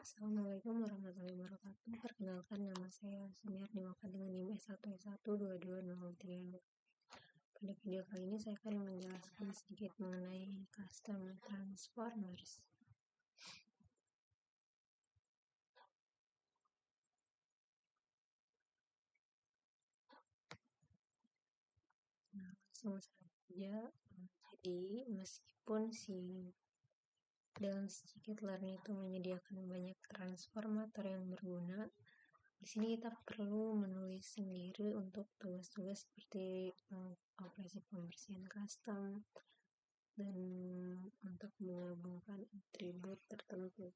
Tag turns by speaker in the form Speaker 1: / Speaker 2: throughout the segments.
Speaker 1: Assalamualaikum warahmatullahi wabarakatuh. Perkenalkan, nama saya Sumiar Dimaka dengan NIM S1S12203. Pada video kali ini saya akan menjelaskan sedikit mengenai custom transformers. Langsung saja. Jadi meskipun dalam sedikit learning itu menyediakan banyak transformator yang berguna, di sini kita perlu menulis sendiri untuk tugas-tugas seperti operasi pembersihan custom dan untuk menggabungkan atribut tertentu.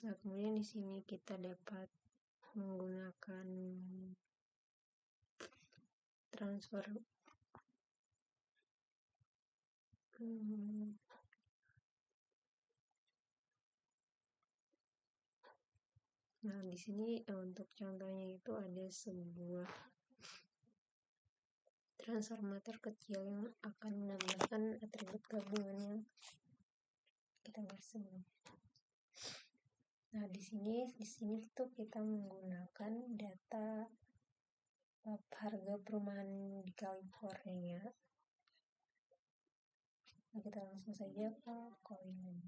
Speaker 1: Nah, kemudian di sini kita dapat menggunakan transfer Nah, di sini untuk contohnya itu ada sebuah transformator kecil yang akan menambahkan atribut gabungan yang kita bersebut. Nah, di sini tuh kita menggunakan data harga perumahan di California. Nah, kita langsung saja ke koin.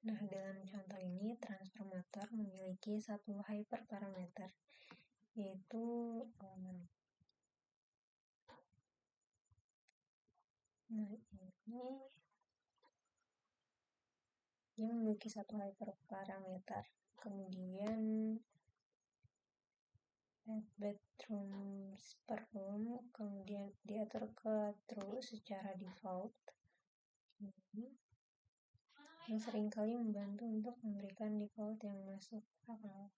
Speaker 1: Nah, dalam contoh ini transformator memiliki satu hyperparameter, yaitu dia memiliki satu hyperparameter. Kemudian bedroom per room, kemudian diatur ke true secara default. Yang seringkali membantu untuk memberikan default yang masuk akal.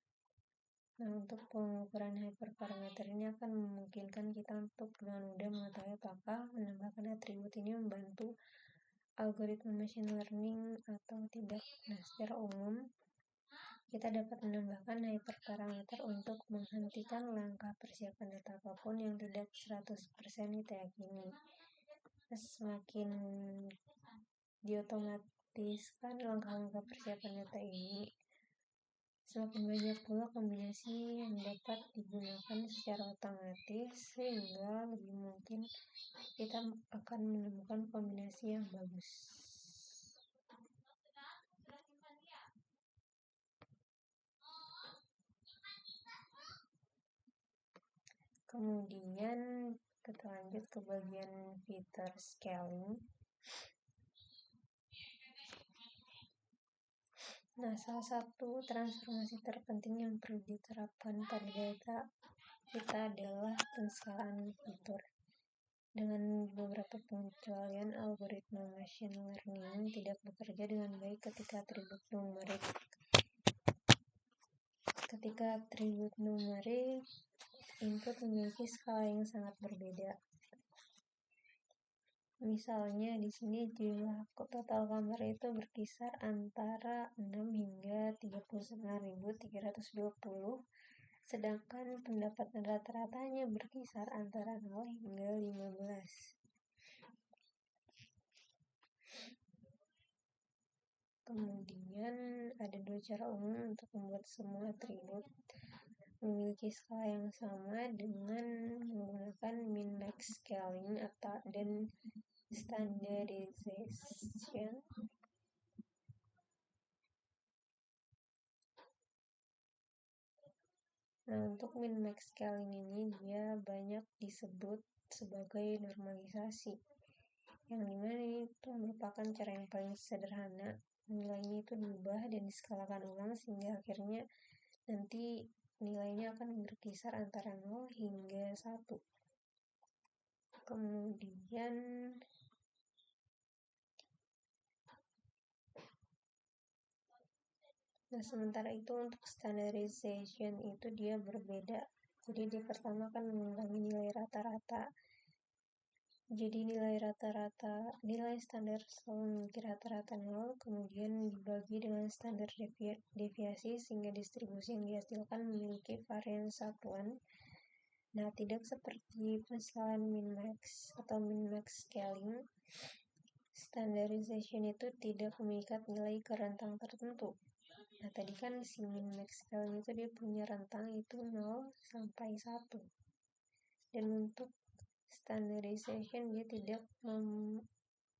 Speaker 1: Nah, untuk pengukuran hyperparameter ini akan memungkinkan kita untuk dengan mudah mengetahui apakah menambahkan atribut ini membantu algoritma machine learning atau tidak. Nah, secara umum kita dapat menambahkan hyperparameter untuk menghentikan langkah persiapan data apapun yang tidak 100% kita yakini. Semakin diotomatiskan langkah-langkah persiapan data ini, semakin banyak pula kombinasi yang dapat digunakan secara otomatis, sehingga lebih mungkin kita akan menemukan kombinasi yang bagus. Kemudian kita lanjut ke bagian fitur scaling. Nah, salah satu transformasi terpenting yang perlu diterapkan pada data kita adalah penskalaan fitur. Dengan beberapa pengecualian, algoritma machine learning tidak bekerja dengan baik ketika atribut numerik. Ketika atribut numerik input memiliki skala yang sangat berbeda. Misalnya di sini jumlah total kamar itu berkisar antara 6 hingga 39.320, sedangkan pendapatan rata-ratanya berkisar antara 0 hingga 15. Kemudian ada dua cara umum untuk membuat semua atribut memiliki skala yang sama dengan menggunakan min-max scaling dan standardization. Nah, untuk min-max scaling ini dia banyak disebut sebagai normalisasi, yang dimana itu merupakan cara yang paling sederhana. Nilainya itu diubah dan diskalakan ulang sehingga akhirnya nanti nilainya akan berkisar antara 0 hingga 1. Kemudian sementara itu untuk standardization itu dia berbeda. Jadi dia pertama kan mengulangi nilai rata-rata. Jadi nilai standar selalu memiliki rata-rata 0, kemudian dibagi dengan standar deviasi sehingga distribusi yang dihasilkan memiliki varian satuan. Nah, tidak seperti penskalaan min-max atau min-max scaling, standardization itu tidak mengikat nilai ke rentang tertentu. Nah, tadi kan si min-max scaling itu dia punya rentang itu 0 sampai 1. Dan untuk standardization dia tidak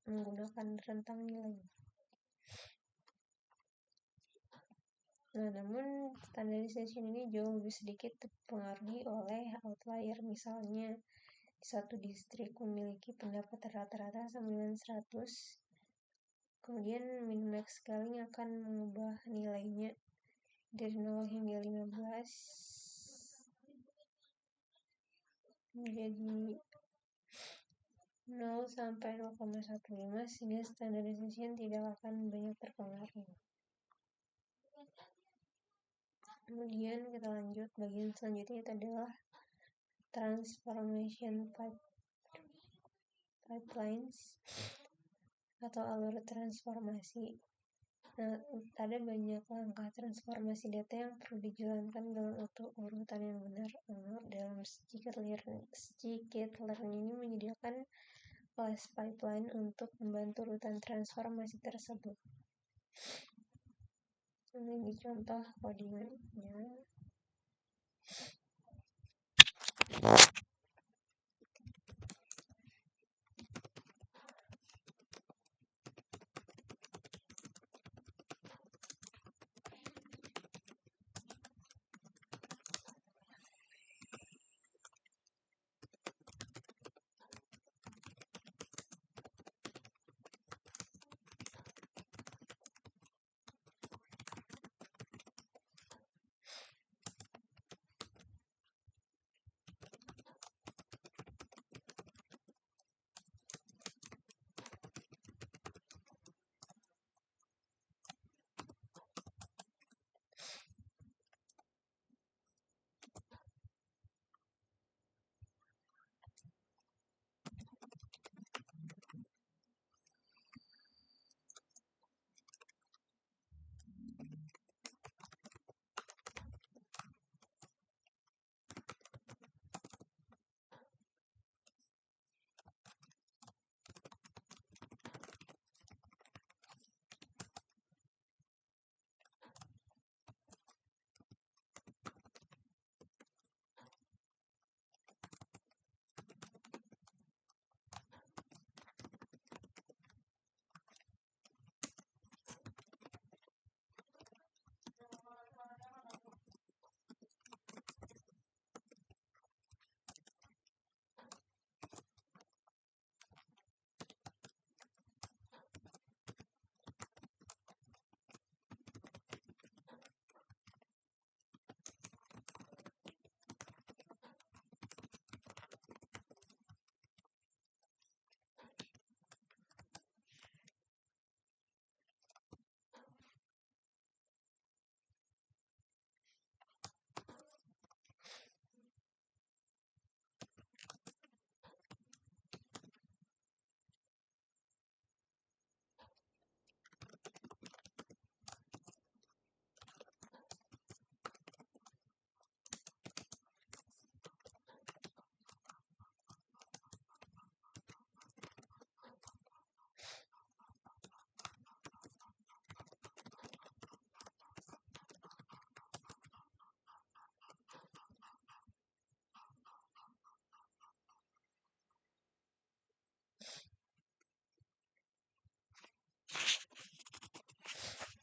Speaker 1: menggunakan rentang nilai. Nah, namun standardization ini jauh lebih sedikit dipengaruhi oleh outlier. Misalnya di satu distrik memiliki pendapatan rata-rata sama dengan 100, kemudian min-max scaling akan mengubah nilainya dari 0 hingga 15 menjadi 0 sampai 0,15, sehingga standardization tidak akan banyak terpengaruh. Kemudian kita lanjut, bagian selanjutnya itu adalah transformation pipelines atau alur transformasi. Nah, ada banyak langkah transformasi data yang perlu dijalankan dalam urutan yang benar. Dalam scikit-learn ini menyediakan kelas pipeline untuk membantu urutan transformasi tersebut. Ini contoh codingannya.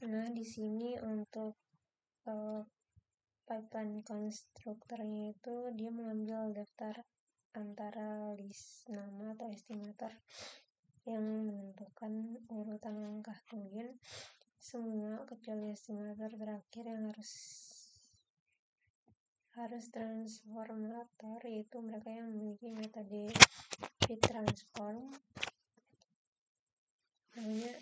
Speaker 1: Nah, di sini untuk pipeline konstruktornya itu dia mengambil daftar antara list nama atau estimator yang menentukan urutan langkah. Kemudian semua kecuali estimator terakhir yang harus transformator, yaitu mereka yang memiliki metode fit transform, namanya.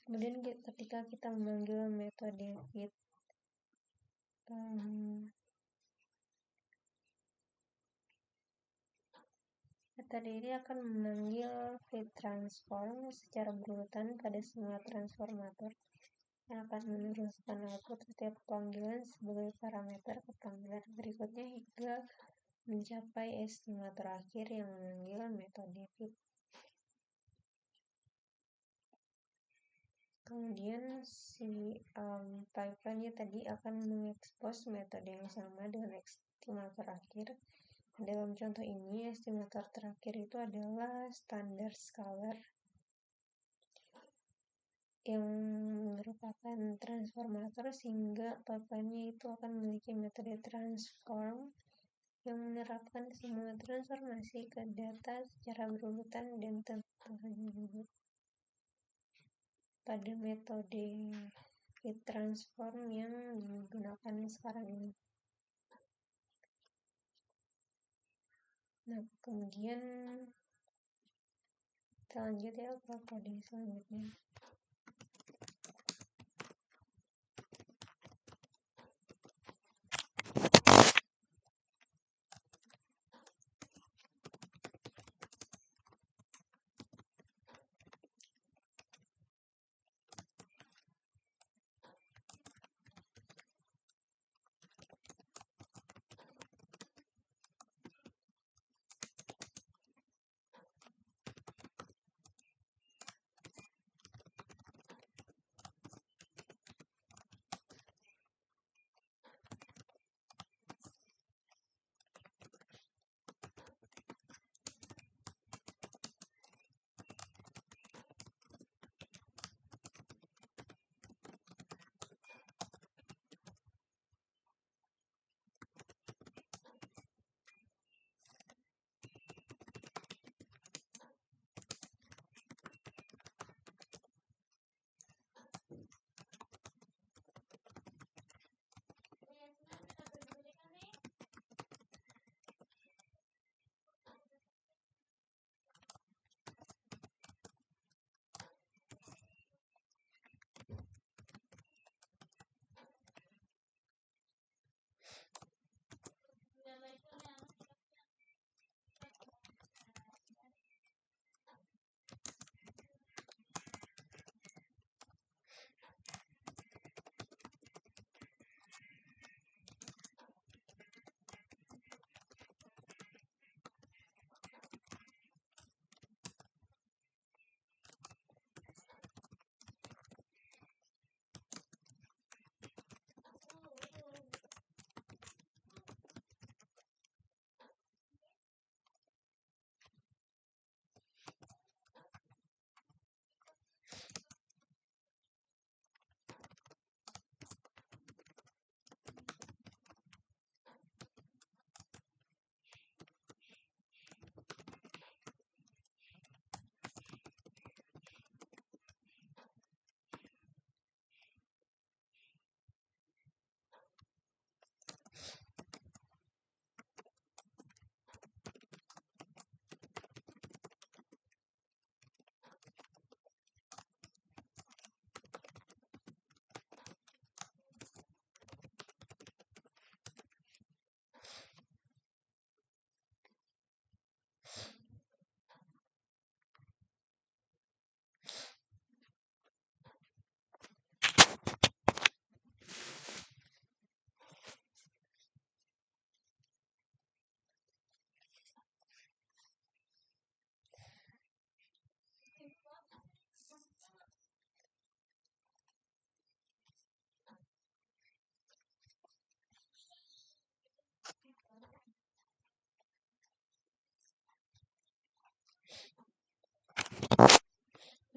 Speaker 1: Kemudian ketika kita memanggil metode fit, metode ini akan memanggil fit transform secara berurutan pada semua transformator yang akan meneruskan output setiap panggilan sebagai parameter ke panggilan berikutnya hingga mencapai estimator akhir yang memanggil metode fit. Kemudian si pipeline tadi akan mengekspos metode yang sama dengan estimator akhir. Dalam contoh ini, estimator terakhir itu adalah standard scalar yang merupakan transformator, sehingga pipeline-nya itu akan memiliki metode transform yang menerapkan semua transformasi ke data secara berurutan dan tentu pada metode fit transform yang digunakan sekarang ini. Nah, kemudian kita lanjut ya ke kode selanjutnya.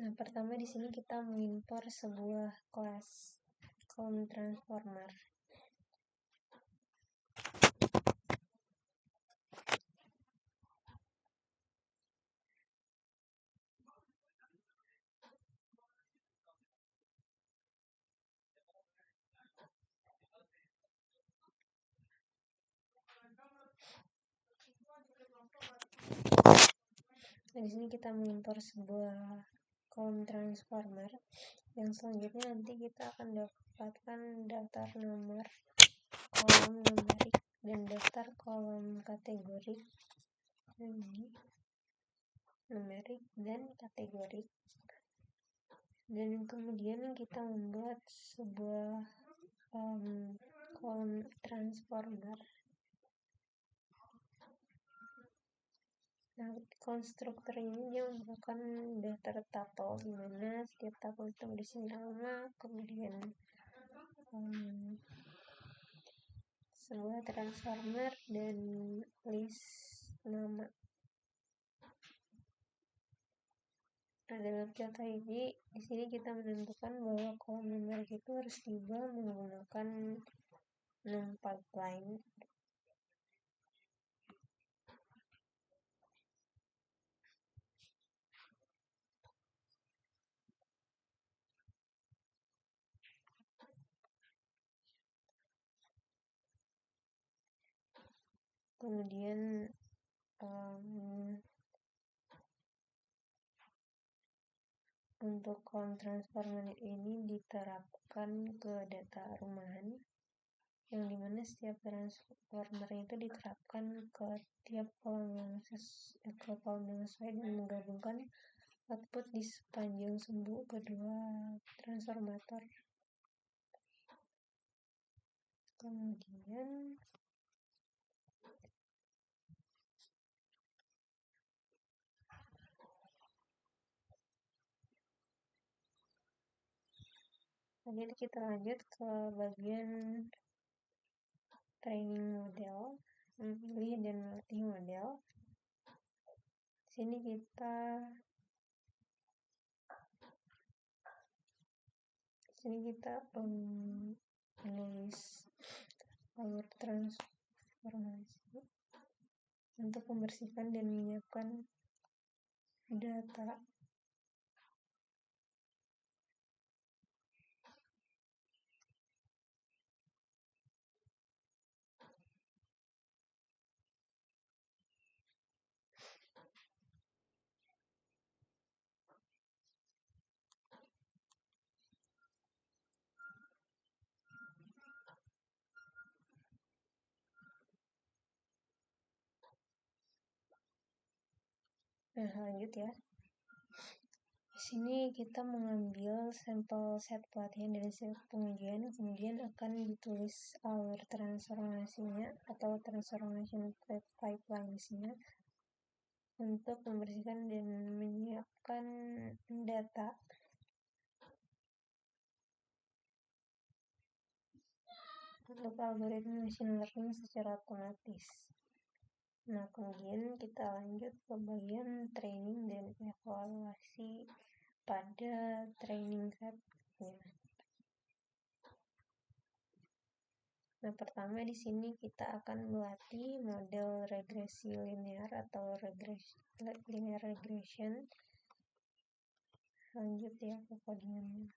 Speaker 1: Nah, pertama di sini kita mengimpor sebuah kelas column transformer. Nah, di sini kita mengimpor sebuah column transformer. Yang selanjutnya nanti kita akan dapatkan daftar nomor kolom numerik dan daftar kolom kategorik. Ini numerik dan kategorik. Dan kemudian kita membuat sebuah kolom transformer. Nah, konstruktor ini dia merupakan daftar tuple di mana setiap tuple itu berisi nama, kemudian sebuah transformer dan list nama. Nah, dalam contoh ini di sini kita menentukan bahwa kolom numerik itu harus diubah menggunakan NumPy. Kemudian untuk kolom transformer ini diterapkan ke data rumahan, yang dimana setiap transformer itu diterapkan ke tiap kolom yang sesuai dan menggabungkan output di sepanjang sumbu kedua transformator. Kemudian kita lanjut ke bagian training model, memilih dan melatih model. Sini kita menulis alur transformasi untuk membersihkan dan menyiapkan data. Nah, lanjut ya. Di sini kita mengambil sampel set pelatihan dari set pengujian, kemudian akan ditulis alur transformasinya atau transformation pipelines-nya untuk membersihkan dan menyiapkan data. Untuk algoritma machine learning secara otomatis. Nah, kemudian kita lanjut ke bagian training dan evaluasi pada training setnya. Nah, pertama di sini kita akan melatih model regresi linear atau linear regression. Lanjut ya ke codingannya.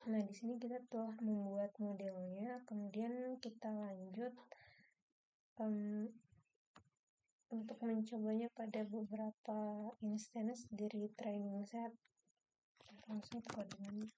Speaker 1: Nah, di sini kita telah membuat modelnya, kemudian kita lanjut untuk mencobanya pada beberapa instance dari training set. Langsung kodenya.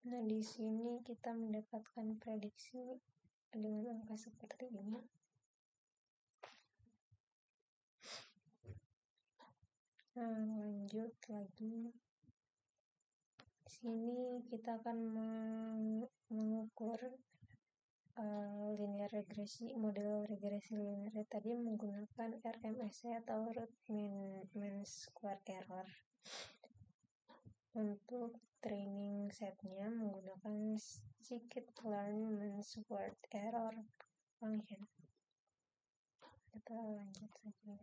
Speaker 1: Nah, di sini kita mendapatkan prediksi dengan angka seperti ini. Nah, lanjut lagi. Di sini kita akan mengukur linear regresi, model regresi linear tadi menggunakan RMSE atau root mean square error. Untuk training setnya menggunakan scikit-learn mean square error function. Kita lanjut saja.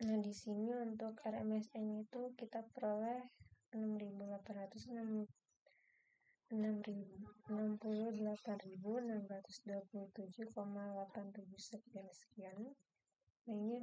Speaker 1: Nah, di sini untuk RMSE-nya itu kita peroleh 68.627,87 sekian. Nah, ini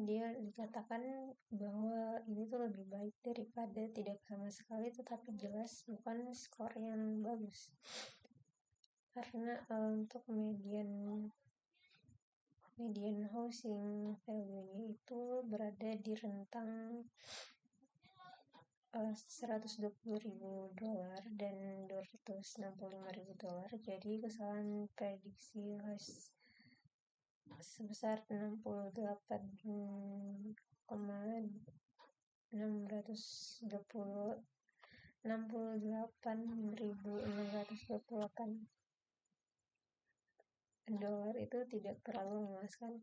Speaker 1: dia dikatakan bahwa ini tuh lebih baik daripada tidak sama sekali, tetapi jelas bukan skor yang bagus. Karena untuk median housing value-nya itu berada di rentang $120.000 dan $265.000. Jadi kesalahan prediksi sebesar 68.628 dolar itu tidak terlalu memuaskan.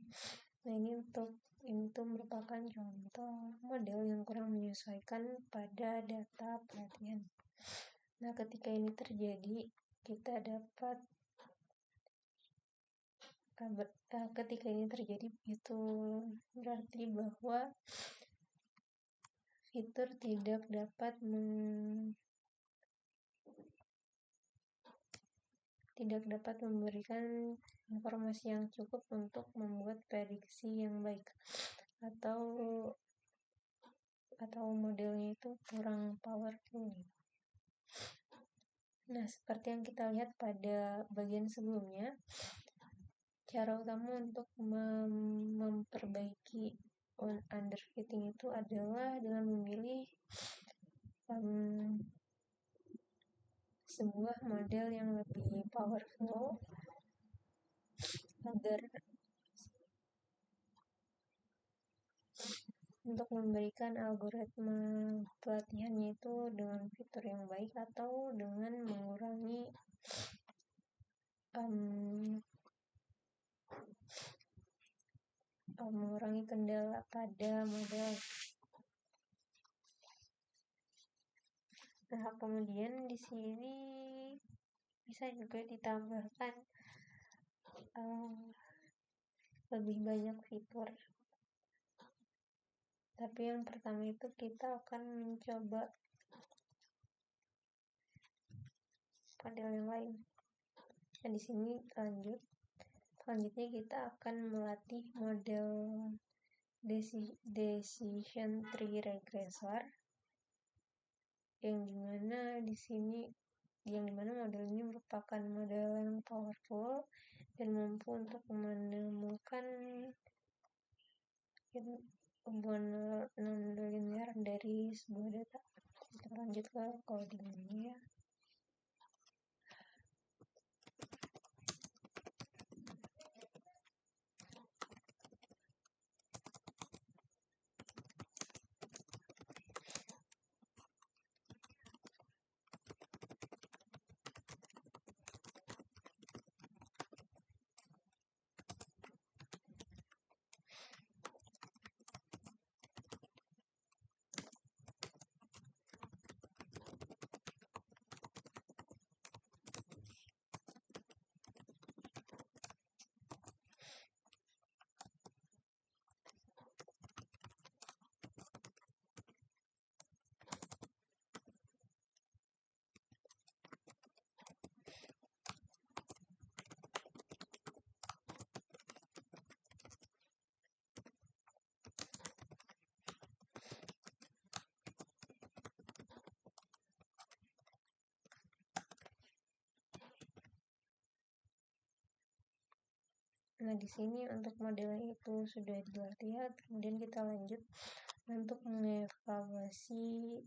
Speaker 1: Nah, ini merupakan contoh model yang kurang menyesuaikan pada data pelatihan. Nah, ketika ini terjadi, kita dapat ketika ini terjadi, itu berarti bahwa fitur tidak dapat memberikan informasi yang cukup untuk membuat prediksi yang baik, atau modelnya itu kurang powerful. Nah, seperti yang kita lihat pada bagian sebelumnya, cara utama untuk memperbaiki underfitting itu adalah dengan memilih sebuah model yang lebih powerful agar untuk memberikan algoritma pelatihannya itu dengan fitur yang baik atau dengan mengurangi kendala pada model. Nah, kemudian di sini bisa juga ditambahkan lebih banyak fitur. Tapi yang pertama itu kita akan mencoba model yang lain. Nah, di sini selanjutnya kita akan melatih model decision tree regressor, yang dimana model ini merupakan model yang powerful dan mampu untuk menemukan hubungan non-linear dari sebuah data. Kita lanjut ke codingnya. Nah, di sini untuk modelnya itu sudah dilatih, kemudian kita lanjut untuk mengevaluasi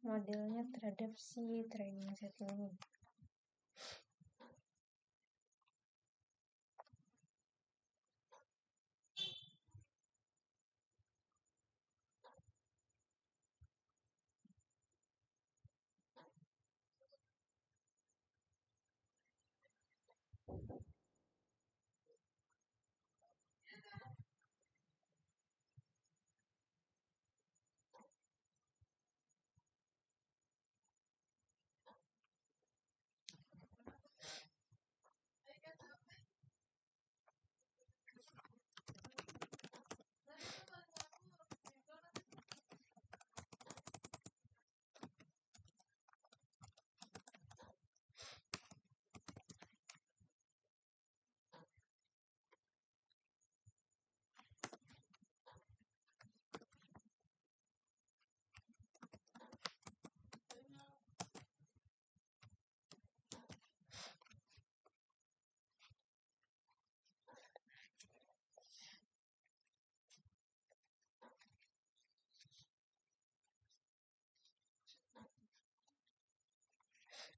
Speaker 1: modelnya terhadap si training set ini.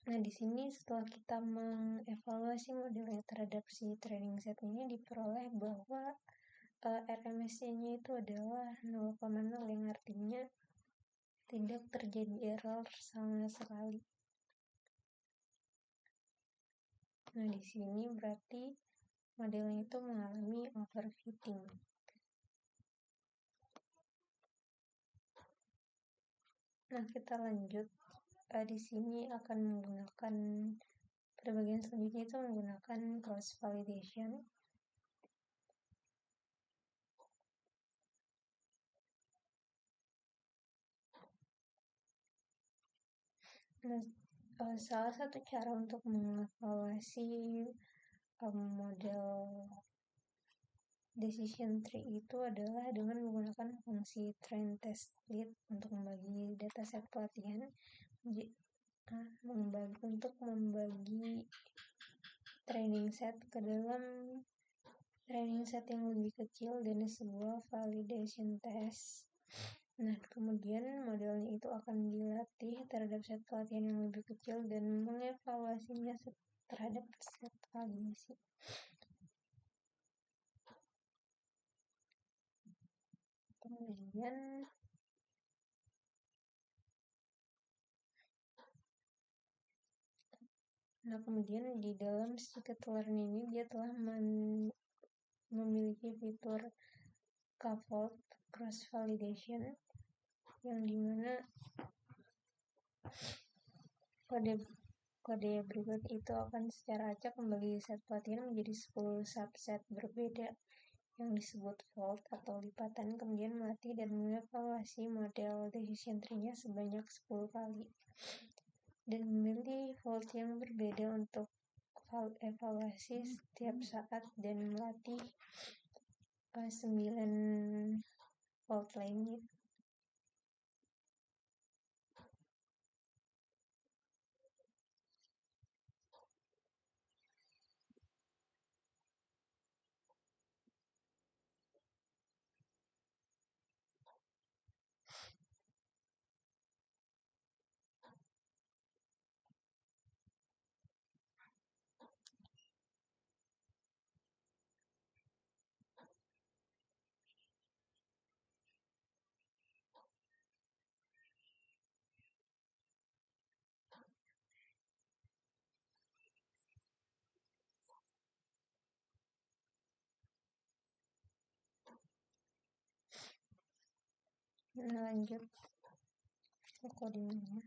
Speaker 1: Nah, di sini setelah kita mengevaluasi modelnya terhadap si training set ini, diperoleh bahwa RMSE-nya itu adalah 0,0, yang artinya tidak terjadi error sama sekali. Nah, di sini berarti modelnya itu mengalami overfitting. Nah, kita lanjut. Di sini akan menggunakan, pada bagian selanjutnya itu menggunakan cross validation, Salah satu cara untuk mengevaluasi model decision tree itu adalah dengan menggunakan fungsi train test split untuk membagi dataset pelatihan untuk membagi training set ke dalam training set yang lebih kecil dan sebuah validation test. Nah, kemudian modelnya itu akan dilatih terhadap set pelatihan yang lebih kecil dan mengevaluasinya terhadap set validasi. Kemudian di dalam scikit-learn ini dia telah memiliki fitur scaffold cross validation yang dimana kode berikut itu akan secara acak membagi set pelatihan menjadi 10 subset berbeda yang disebut fold atau lipatan, kemudian melatih dan mengevaluasi model decision tree-nya sebanyak 10 kali dan memilih fold yang berbeda untuk evaluasi setiap saat dan melatih 9 fold lainnya. Lanjut ke codingnya.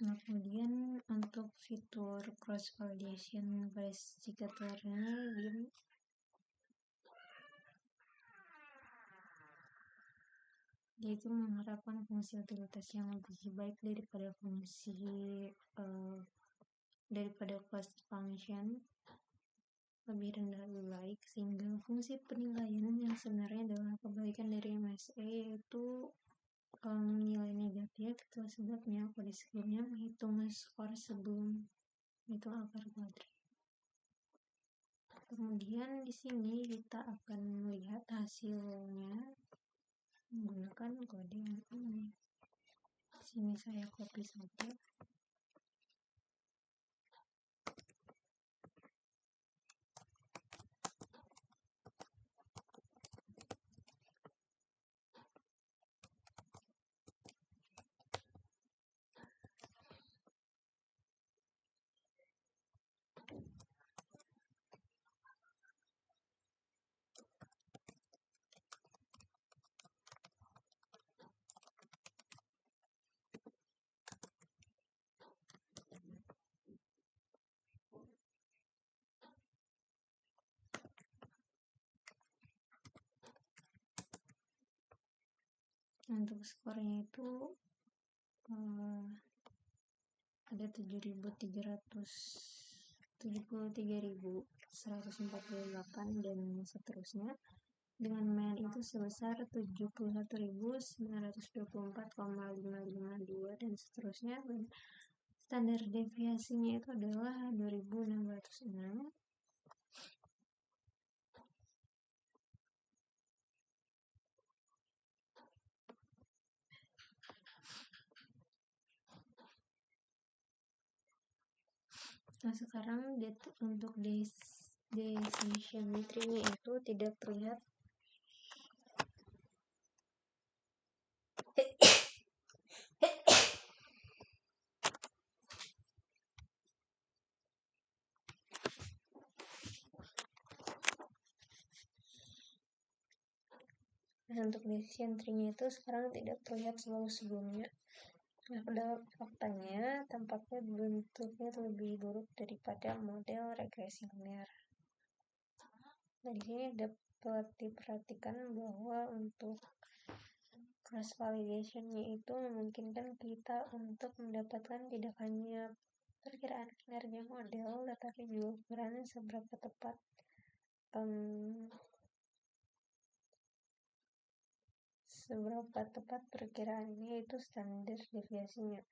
Speaker 1: Nah, kemudian untuk fitur cross validation pada indikatornya dia itu mengharapkan fungsi utilitas yang lebih baik daripada daripada cost function lebih rendah lebih baik, sehingga fungsi penilaian yang sebenarnya adalah kebalikan dari MSE yaitu nilai negatif itu sebabnya pada sebelumnya menghitung skor sebelum itu akar kuadrat. Kemudian di sini kita akan melihat hasilnya menggunakan kode yang ini. Di sini saya copy saja. Untuk skornya itu ada 73.148 dan seterusnya, dengan MAN itu sebesar 71.924,552 dan seterusnya. Standar deviasinya itu adalah 2.606. Nah, sekarang untuk decision tree-nya itu tidak terlihat. Nah, untuk decision tree-nya itu sekarang tidak terlihat selalu sebelumnya. Nah, pada faktanya tampaknya bentuknya lebih buruk daripada model regresi linear. Nah, di sini dapat diperhatikan bahwa untuk cross validation-nya itu memungkinkan kita untuk mendapatkan tidak hanya perkiraan kinerja model, tetapi juga ukuran seberapa tepat perkiraannya itu standar deviasinya.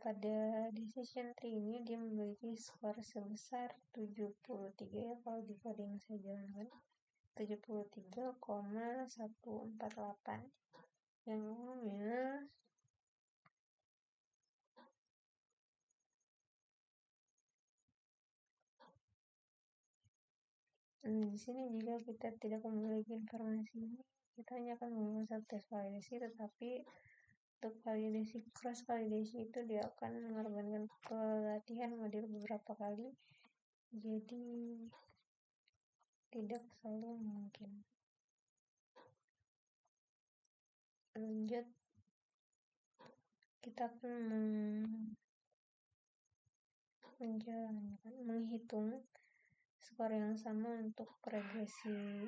Speaker 1: Pada decision tree ini dia memiliki skor sebesar 73 ya, kalau di kode yang saya jalankan 73,148 yang umumnya di sini jika kita tidak memiliki informasi ini, kita hanya akan menggunakan tes validasi, tetapi untuk validasi cross validasi itu dia akan mengorbankan pelatihan model beberapa kali, jadi tidak selalu mungkin. Lanjut, kita akan menghitung skor yang sama untuk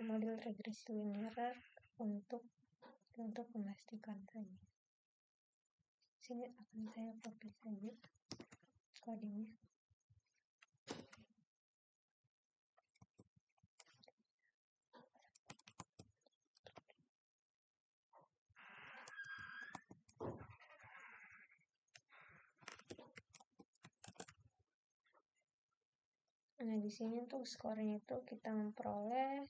Speaker 1: model regresi linear untuk memastikan saja. Sini akan saya copy saja kodenya. Nah, di sini untuk skornya itu kita memperoleh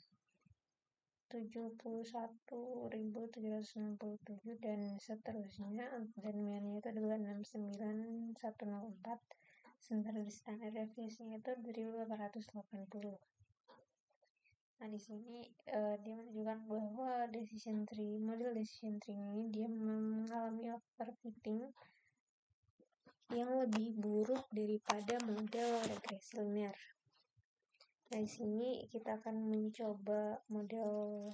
Speaker 1: 71.767 dan seterusnya, dan MAN-nya itu adalah 69104, sementara di standar deviasinya itu 2880. Nah, di sini dia menunjukkan bahwa model decision tree ini dia mengalami overfitting yang lebih buruk daripada model regresi linear. Nah, di sini kita akan mencoba model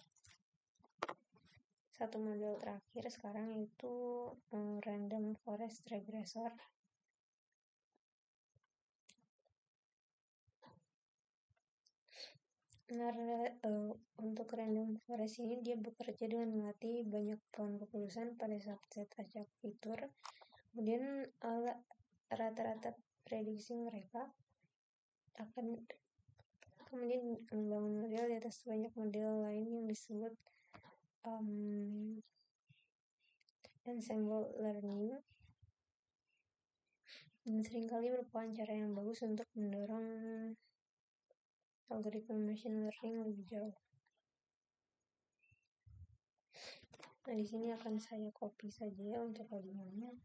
Speaker 1: satu model terakhir sekarang yaitu random forest regressor. Untuk random forest ini dia bekerja dengan melatih banyak pohon keputusan pada subset acak fitur. Kemudian rata-rata prediksi mereka akan kemudian membangun model di atas banyak model lain yang disebut ensemble learning, dan seringkali merupakan cara yang bagus untuk mendorong algoritma machine learning lebih jauh. Nah, di sini akan saya copy saja ya untuk audionya.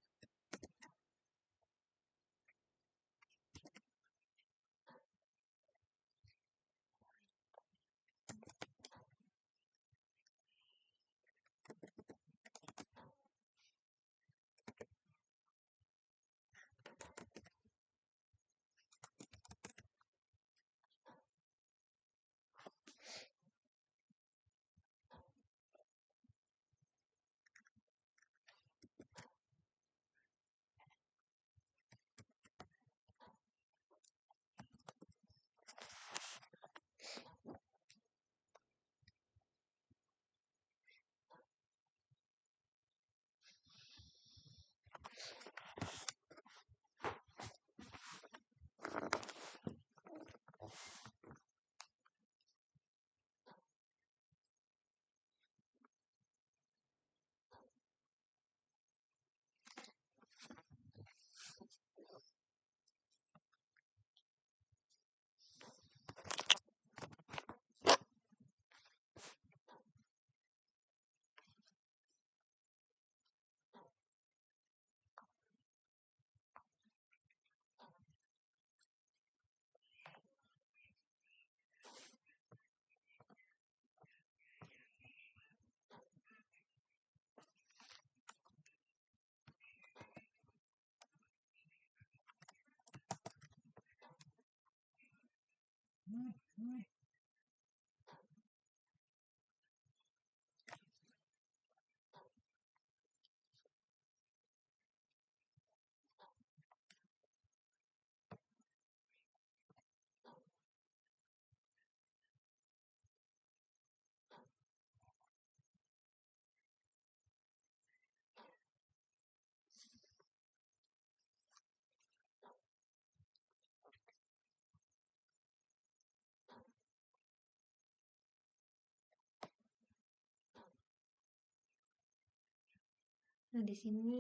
Speaker 1: Nah, di sini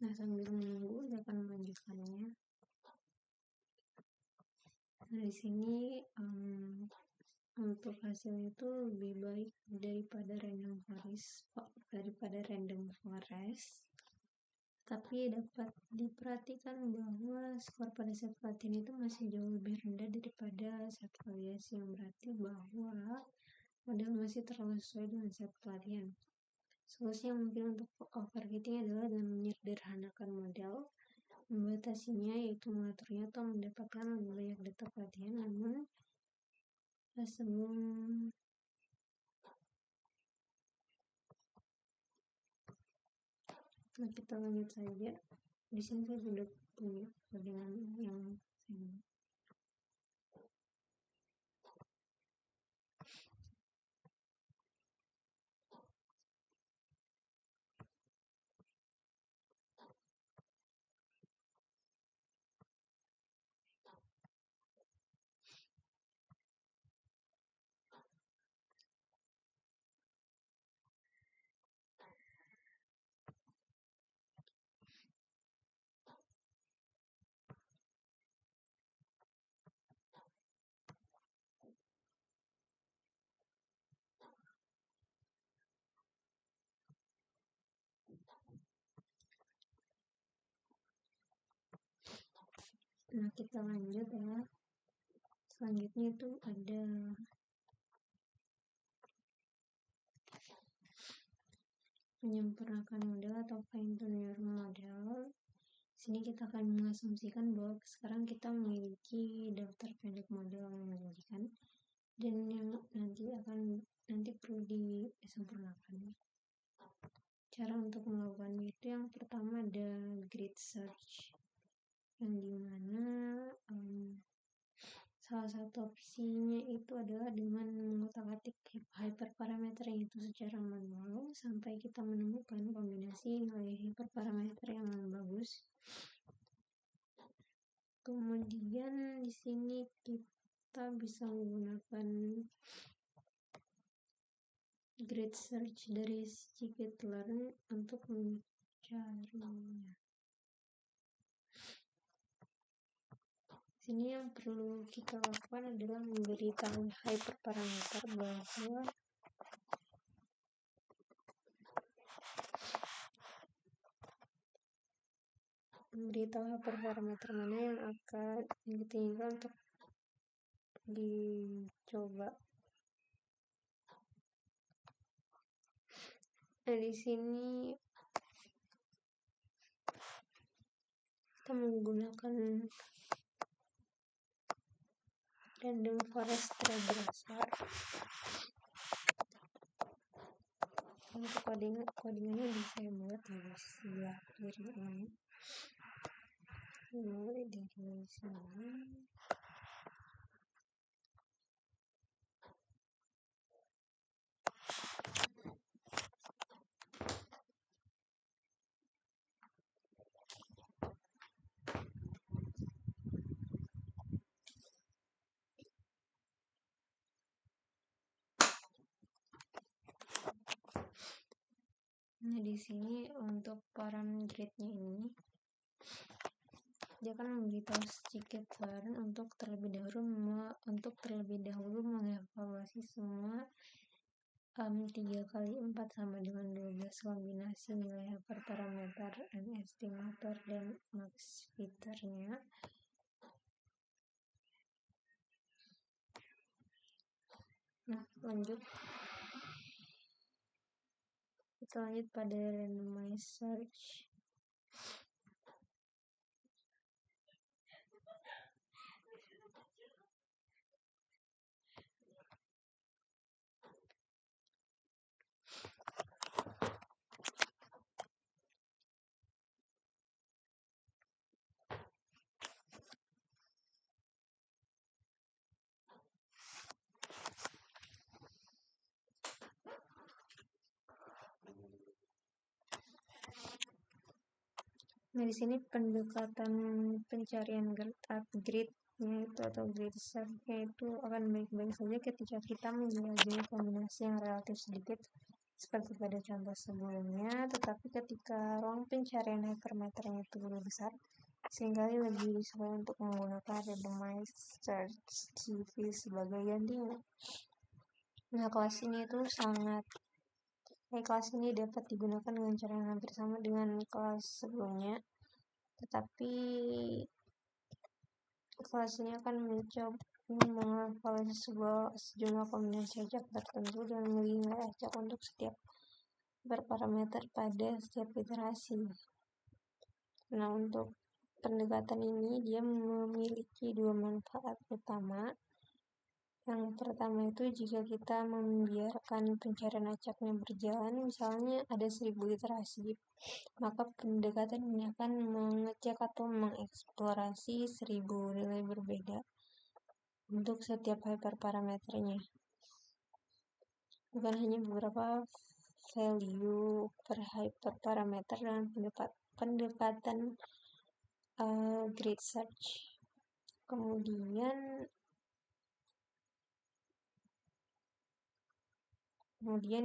Speaker 1: sambil menunggu saya akan melanjutkannya. Nah, di sini untuk hasilnya itu lebih baik daripada random forest, tapi dapat diperhatikan bahwa skor pada set pelatihan itu masih jauh lebih rendah daripada set variasi, yang berarti bahwa model masih terlalu sesuai dengan set pelatihan. Solusi yang mungkin untuk overfitting adalah dengan menyederhanakan model, membatasinya yaitu mengaturnya atau mendapatkan lebih banyak data pelatihan. Namun sebelum kita lanjut saja, di sini saya sudah punya dengan yang saya kita lanjut ya. Selanjutnya itu ada menyempurnakan model atau fine tune your model. Sini kita akan mengasumsikan bahwa sekarang kita memiliki daftar pendek model yang menjanjikan dan yang nanti perlu disempurnakan. Cara untuk melakukannya itu yang pertama ada grid search, yang dimana salah satu opsinya itu adalah dengan mengotak-atik hyperparameter itu secara manual sampai kita menemukan kombinasi nilai hyperparameter yang bagus. Kemudian di sini kita bisa menggunakan grid search dari scikit-learn untuk mencarinya. Sini yang perlu kita lakukan adalah memberitahu hyperparameter bahwa hyperparameter mana yang akan kita inginkan untuk dicoba. Nah, di sini kita menggunakan random forest regressor. Untuk codingannya bisa saya buat di sebelah kiri ini. Mulai dari sini. Nah, di sini untuk param grid-nya ini dia akan memberitahu scikit-learn untuk terlebih dahulu mengevaluasi semua 3x4 sama dengan 12 kombinasi nilai hyperparameter and estimator dan max fitternya. Nah, kita lanjut pada randomized search. Nah, di sini pendekatan pencarian grid-nya itu atau grid search-nya itu akan baik-baik saja ketika kita menjelajahi kombinasi yang relatif sedikit seperti pada contoh sebelumnya, tetapi ketika ruang pencarian hypermeternya itu lebih besar, sehingga lebih sesuai untuk menggunakan randomized search CV sebagai gantinya. Nah, kelas ini dapat digunakan dengan cara yang hampir sama dengan kelas sebelumnya, tetapi kelas ini akan mencoba mengevaluasi sejumlah kombinasi acak tertentu dan memilih nilai acak untuk setiap hyperparameter pada setiap iterasi. Nah, untuk pendekatan ini dia memiliki dua manfaat utama. Yang pertama itu jika kita membiarkan pencarian acaknya berjalan, misalnya ada 1000 iterasi, maka pendekatan ini akan mengecek atau mengeksplorasi 1000 nilai berbeda untuk setiap hyperparameternya. Bukan hanya beberapa value per hyperparameter dengan pendekatan grid search. Kemudian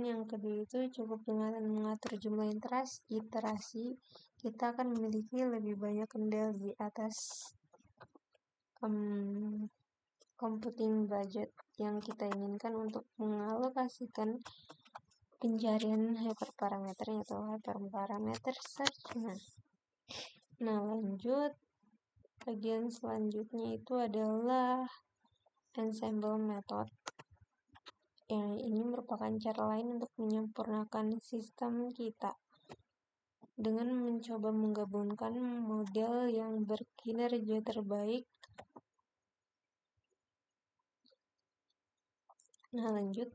Speaker 1: yang kedua itu cukup dengan mengatur jumlah iterasi, kita akan memiliki lebih banyak kendali atas computing budget yang kita inginkan untuk mengalokasikan pencarian hyperparameternya atau hyperparameter search-nya. Nah, lanjut. Bagian selanjutnya itu adalah ensemble method. Ini merupakan cara lain untuk menyempurnakan sistem kita dengan mencoba menggabungkan model yang berkinerja terbaik. Nah, lanjut.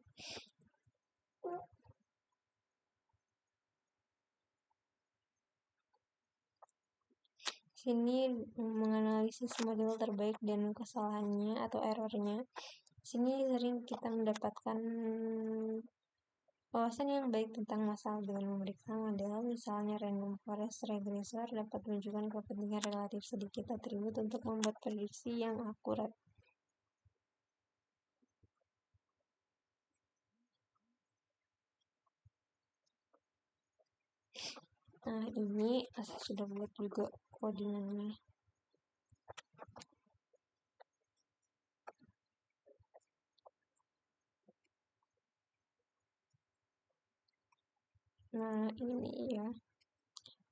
Speaker 1: Sini menganalisis model terbaik dan kesalahannya atau errornya. Sini sering kita mendapatkan wawasan yang baik tentang masalah dengan memeriksa model. Misalnya random forest regressor dapat menunjukkan kepentingan relatif sedikit atribut untuk membuat prediksi yang akurat. Nah, ini saya sudah buat juga codingannya. Nah, ini ya.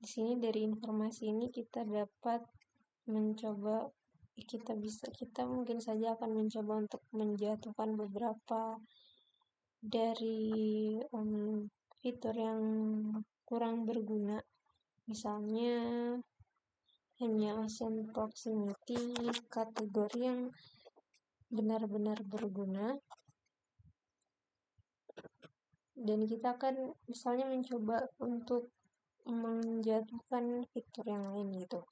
Speaker 1: Di sini dari informasi ini kita dapat mencoba, kita mungkin saja akan mencoba untuk menjatuhkan beberapa dari fitur yang kurang berguna. Misalnya hanya Ocean Proximity, kategori yang benar-benar berguna. Dan kita akan misalnya mencoba untuk menjatuhkan fitur yang lain gitu.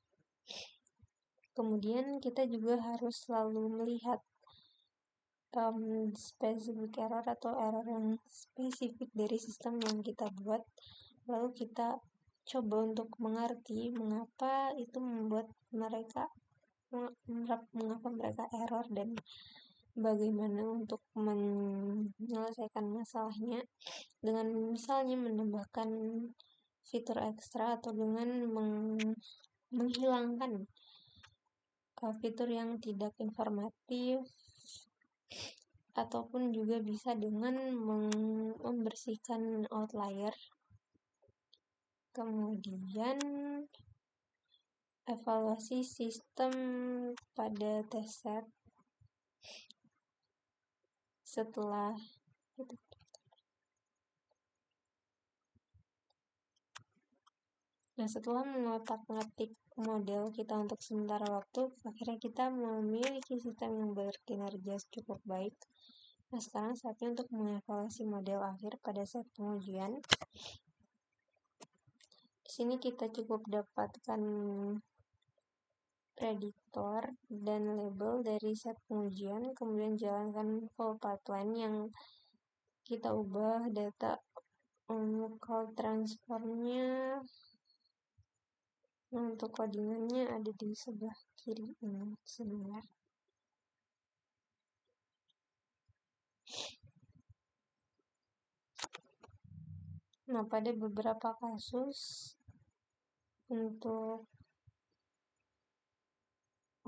Speaker 1: Kemudian kita juga harus selalu melihat specific error atau error yang spesifik dari sistem yang kita buat, lalu kita coba untuk mengerti mengapa itu membuat mengapa mereka error dan bagaimana untuk menyelesaikan masalahnya dengan misalnya menambahkan fitur ekstra atau dengan menghilangkan fitur yang tidak informatif, ataupun juga bisa dengan membersihkan outlier. Kemudian evaluasi sistem pada test set setelah mengotak-ngatik model kita untuk sementara waktu, akhirnya kita memiliki sistem yang berkinerja cukup baik. Nah, sekarang saatnya untuk mengevaluasi model akhir pada saat pengujian. Di sini kita cukup dapatkan prediktor dan label dari set pengujian, kemudian jalankan full pipeline yang kita ubah data call transformnya. Nah, untuk codingannya ada di sebelah kiri ini sebentar. Nah, pada beberapa kasus untuk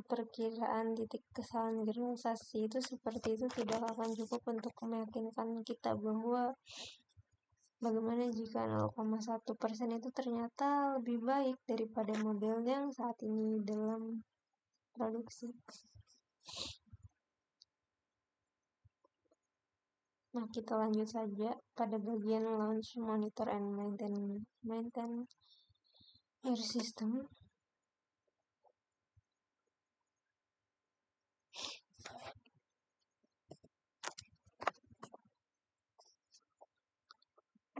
Speaker 1: perkiraan titik kesalahan generalisasi itu seperti itu tidak akan cukup untuk meyakinkan kita bahwa bagaimana jika 0,1% itu ternyata lebih baik daripada model yang saat ini dalam produksi. Nah, kita lanjut saja pada bagian launch, monitor, and maintain your system.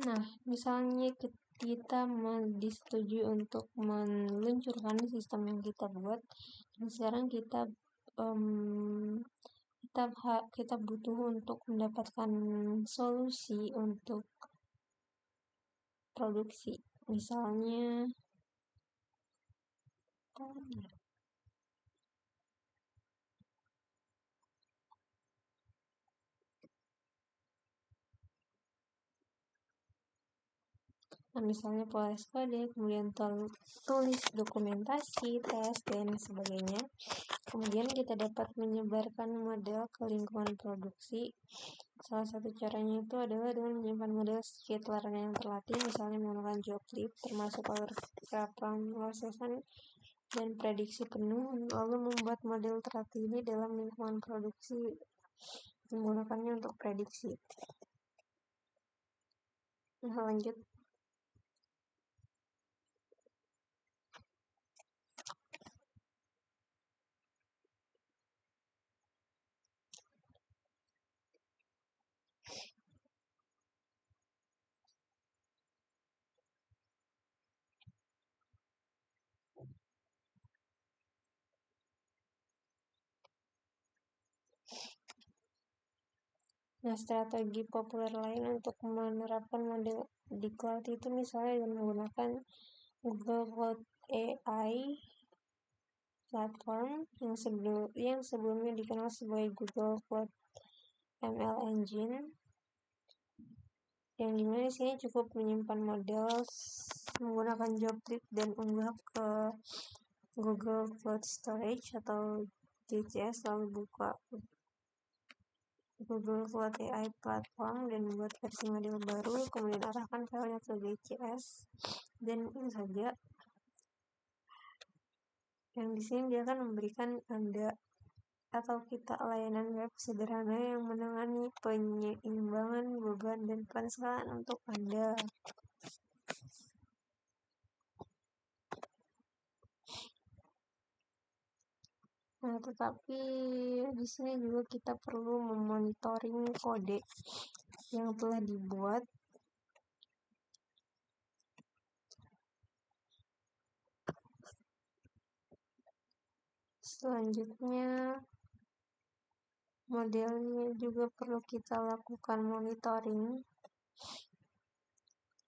Speaker 1: Nah, misalnya kita disetujui untuk meluncurkan sistem yang kita buat, dan sekarang kita butuh untuk mendapatkan solusi untuk produksi. Misalnya misalnya proses kode, kemudian tulis dokumentasi, tes, dan sebagainya. Kemudian kita dapat menyebarkan model ke lingkungan produksi. Salah satu caranya itu adalah dengan menyimpan model Skitler yang terlatih, misalnya menggunakan job-clip, termasuk proses dan prediksi penuh, lalu membuat model terlatih ini dalam lingkungan produksi, menggunakannya untuk prediksi. Nah, lanjut. Nah, strategi populer lain untuk menerapkan model di cloud itu misalnya dengan menggunakan Google Cloud AI platform yang sebelumnya dikenal sebagai Google Cloud ML Engine, yang dimana isinya cukup menyimpan model menggunakan job-clip dan unggah ke Google Cloud Storage atau GCS, lalu buka Google Cloud AI platform dan membuat versi model baru, kemudian arahkan filenya ke GCS, dan itu saja. Yang di sini dia akan memberikan Anda atau kita layanan web sederhana yang menangani penyeimbangan beban dan penyesalan untuk Anda. Nah, tetapi di sini juga kita perlu memonitoring kode yang telah dibuat. Selanjutnya, modelnya juga perlu kita lakukan monitoring.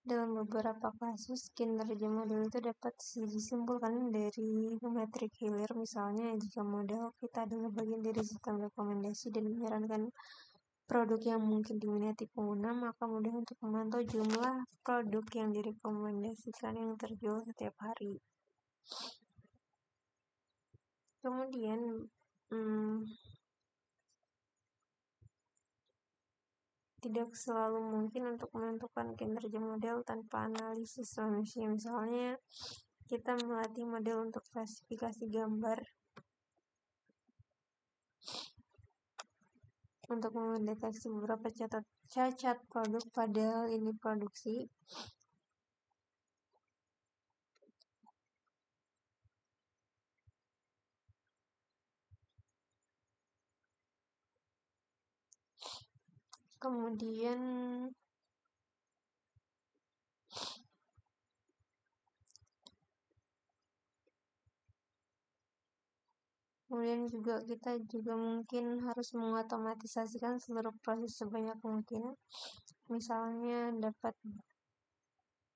Speaker 1: Dalam beberapa kasus, kinerja model itu dapat disimpulkan dari metrik hilir. Misalnya, jika model kita adalah bagian dari sistem rekomendasi dan menyarankan produk yang mungkin diminati pengguna, maka mudah untuk memantau jumlah produk yang direkomendasikan yang terjual setiap hari. Kemudian, tidak selalu mungkin untuk menentukan kinerja model tanpa analisis manusia. Misalnya, kita melatih model untuk klasifikasi gambar untuk mendeteksi beberapa cacat produk pada lini produksi. Kemudian juga kita mungkin harus mengotomatisasikan seluruh proses sebanyak mungkin. Misalnya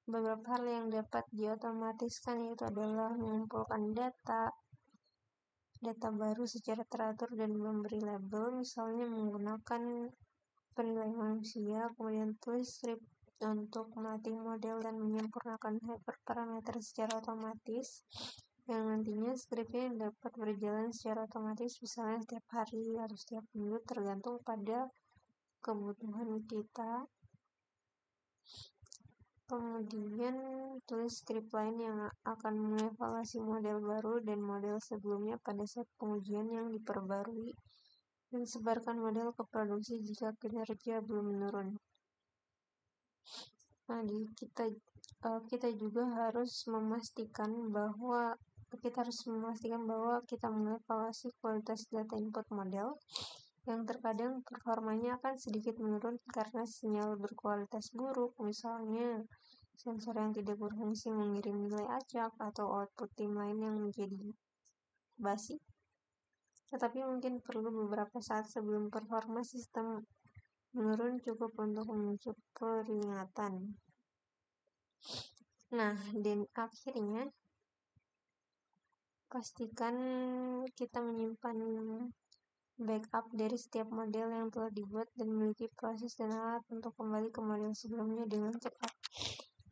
Speaker 1: beberapa hal yang dapat diotomatiskan yaitu adalah mengumpulkan data baru secara teratur dan memberi label, misalnya menggunakan penilaian manusia, kemudian tulis script untuk melatih model dan menyempurnakan hyperparameter secara otomatis, yang nantinya scriptnya dapat berjalan secara otomatis, misalnya setiap hari atau setiap minggu tergantung pada kebutuhan kita. Kemudian tulis script lain yang akan mengevaluasi model baru dan model sebelumnya pada saat pengujian yang diperbarui dan sebarkan model ke produksi jika kinerja belum menurun. Nah, kita juga harus memastikan bahwa kita mengevaluasi kualitas data input model yang terkadang performanya akan sedikit menurun karena sinyal berkualitas buruk, misalnya sensor yang tidak berfungsi mengirim nilai acak atau output tim lain yang menjadi basi. Tetapi mungkin perlu beberapa saat sebelum performa sistem menurun cukup untuk muncul peringatan. Nah, dan akhirnya pastikan kita menyimpan backup dari setiap model yang telah dibuat dan memiliki proses dan alat untuk kembali ke model sebelumnya dengan cepat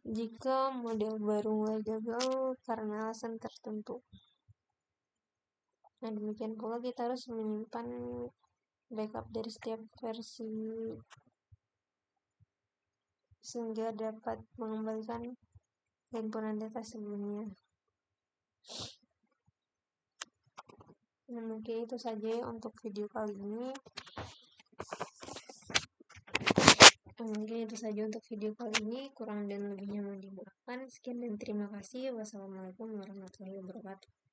Speaker 1: jika model baru mulai gagal karena alasan tertentu. Nah, demikian pula kita harus menyimpan backup dari setiap versi sehingga dapat mengembalikan himpunan data sebelumnya. Nah, mungkin itu saja untuk video kali ini. Kurang dan lebihnya mohon dimaafkan. Sekian dan terima kasih. Wassalamualaikum warahmatullahi wabarakatuh.